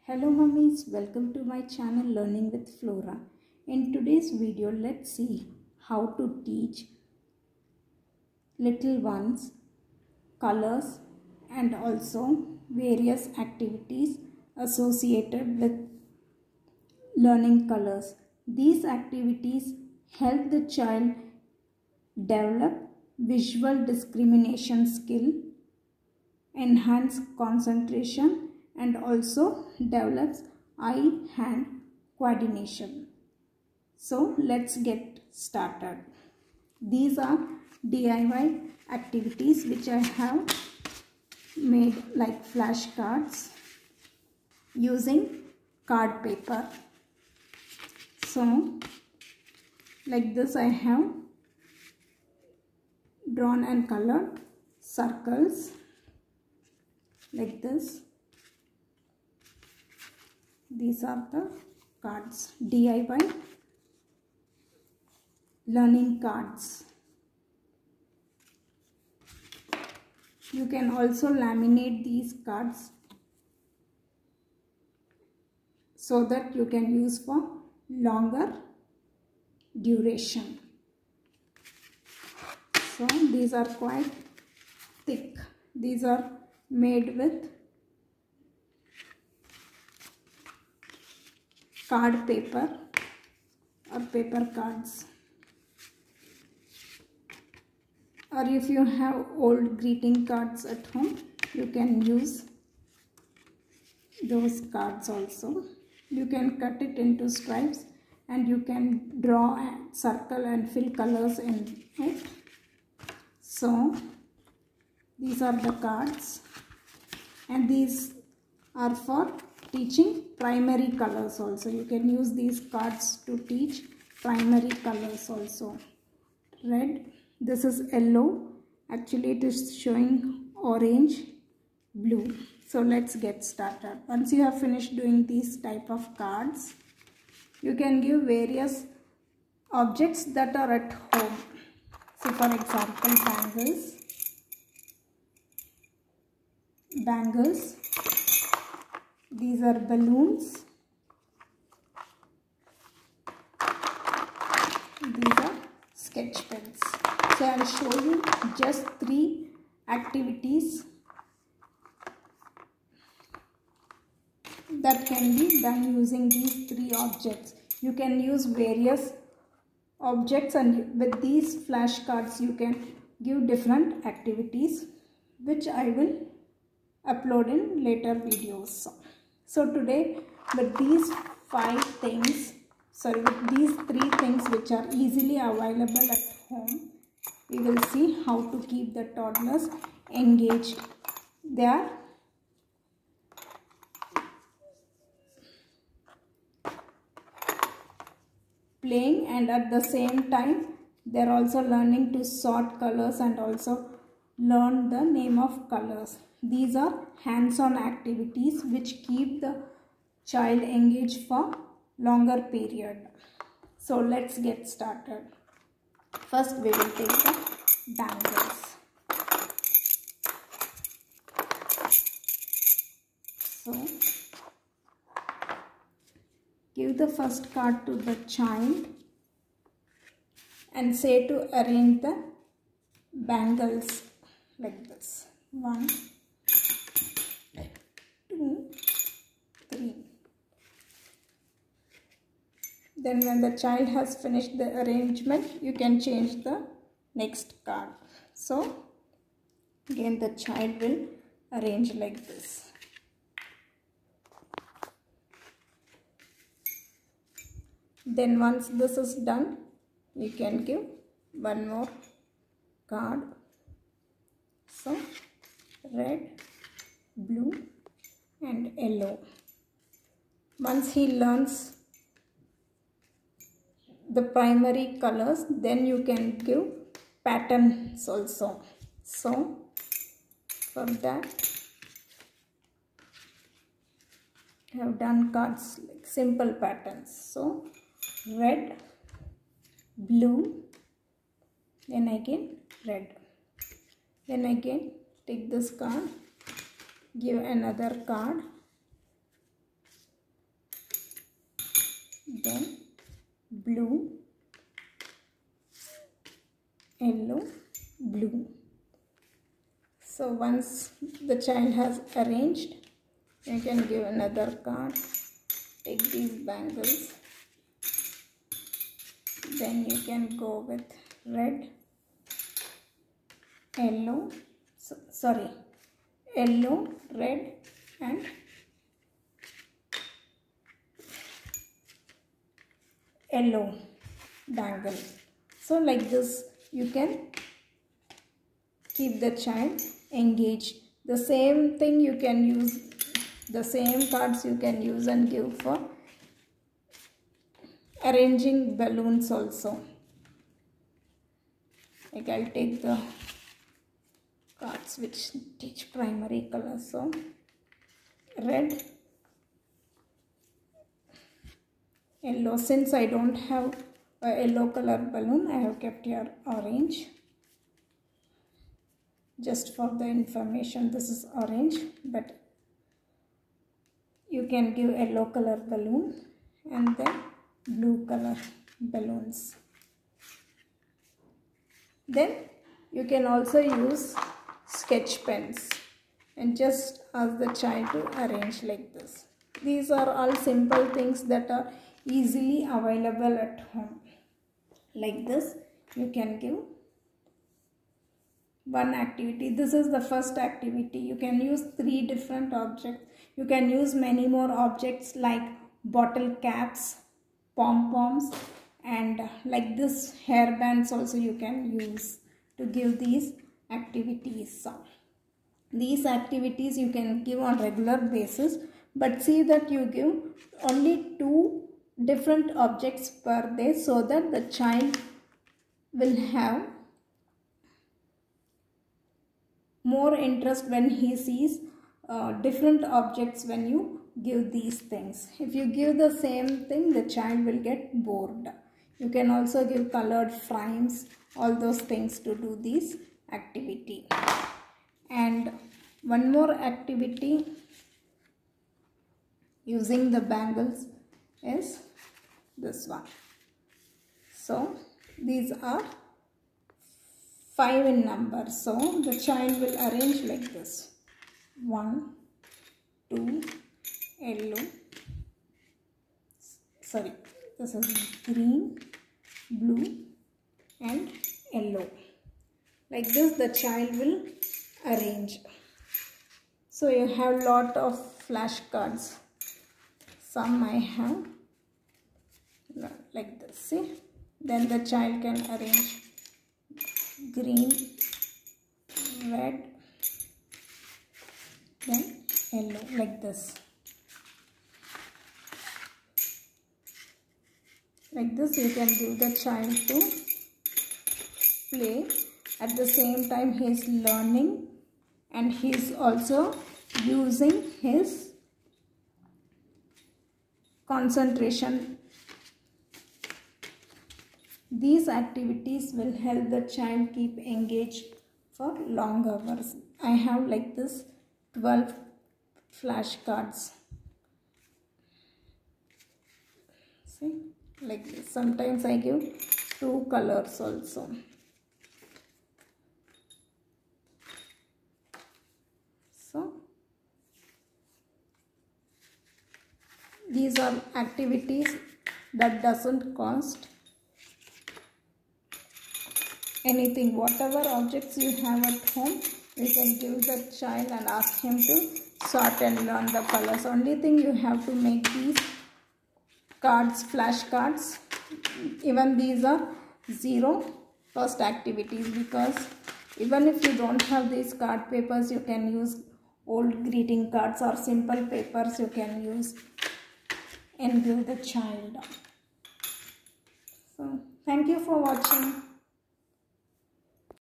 Hello mummies, welcome to my channel Learning with Flora. In today's video, let's see how to teach little ones colors and also various activities associated with learning colors. These activities help the child develop visual discrimination skill, enhance concentration, and also develops eye-hand coordination. So let's get started. These are DIY activities which I have made like flashcards using card paper. So like this I have drawn and colored circles like this. These are the cards, DIY learning cards. You can also laminate these cards so that you can use for longer duration. So these are quite thick. These are made with card paper or paper cards, or if you have old greeting cards at home, you can use those cards also. You can cut it into stripes and you can draw a circle and fill colors in it. So these are the cards, and these are for teaching primary colors also. You can use these cards to teach primary colors also. Red, this is yellow, actually it is showing orange, blue. So let's get started. Once you have finished doing these type of cards, you can give various objects that are at home. So for example, bangles. These are balloons. These are sketch pens. So I will show you just 3 activities that can be done using these 3 objects. You can use various objects, and with these flashcards you can give different activities which I will upload in later videos. So today with these 3 things which are easily available at home, we will see how to keep the toddlers engaged. They are playing, and at the same time they are also learning to sort colors and also learn the name of colors. These are hands-on activities which keep the child engaged for longer period. So let's get started. First we will take the bangles. So give the first card to the child and say to arrange the bangles like this. 1, 2, 3. Then when the child has finished the arrangement, you can change the next card. So again the child will arrange like this. Then once this is done, you can give one more card. So red, blue and yellow. Once he learns the primary colors, then you can give patterns also. So for that I have done cards like simple patterns. So red, blue, then again red, then again take this card, give another card, then blue, yellow, blue. So once the child has arranged, you can give another card. Take these bangles. Then you can go with red, yellow, yellow, red and yellow bangle. So like this you can keep the child engaged. The same thing you can use, the same cards you can use and give for arranging balloons also. Like I'll take the cards which teach primary color. So red, yellow. Since I don't have a yellow color balloon, I have kept here orange. Just for the information, this is orange, but you can give yellow color balloon and then blue color balloons. Then you can also use sketch pens and just ask the child to arrange like this. These are all simple things that are easily available at home. Like this you can give one activity. This is the first activity. You can use 3 different objects. You can use many more objects like bottle caps, pom-poms, and like this hair bands also you can use to give these activities. So these activities you can give on regular basis, but see that you give only 2 different objects per day so that the child will have more interest when he sees different objects when you give these things. If you give the same thing, the child will get bored. You can also give colored frames, all those things to do this activity. And one more activity using the bangles is this one. So these are 5 in number. So the child will arrange like this. 1, 2, yellow, this is green, blue and yellow. Like this the child will arrange. So you have lot of flashcards. Some I have like this, see. Then the child can arrange green, red, then yellow, like this. Like this you can give the child to play. At the same time he is learning and he is also using his concentration. These activities will help the child keep engaged for long hours. I have like this 12 flashcards. See, like this. Sometimes I give 2 colors also. So these are activities that doesn't cost anything. Whatever objects you have at home, you can give the child and ask him to sort and learn the colors. Only thing you have to make these cards, flashcards. Even these are 0 cost activities, because even if you don't have these card papers, you can use old greeting cards or simple papers you can use and give the child. So thank you for watching.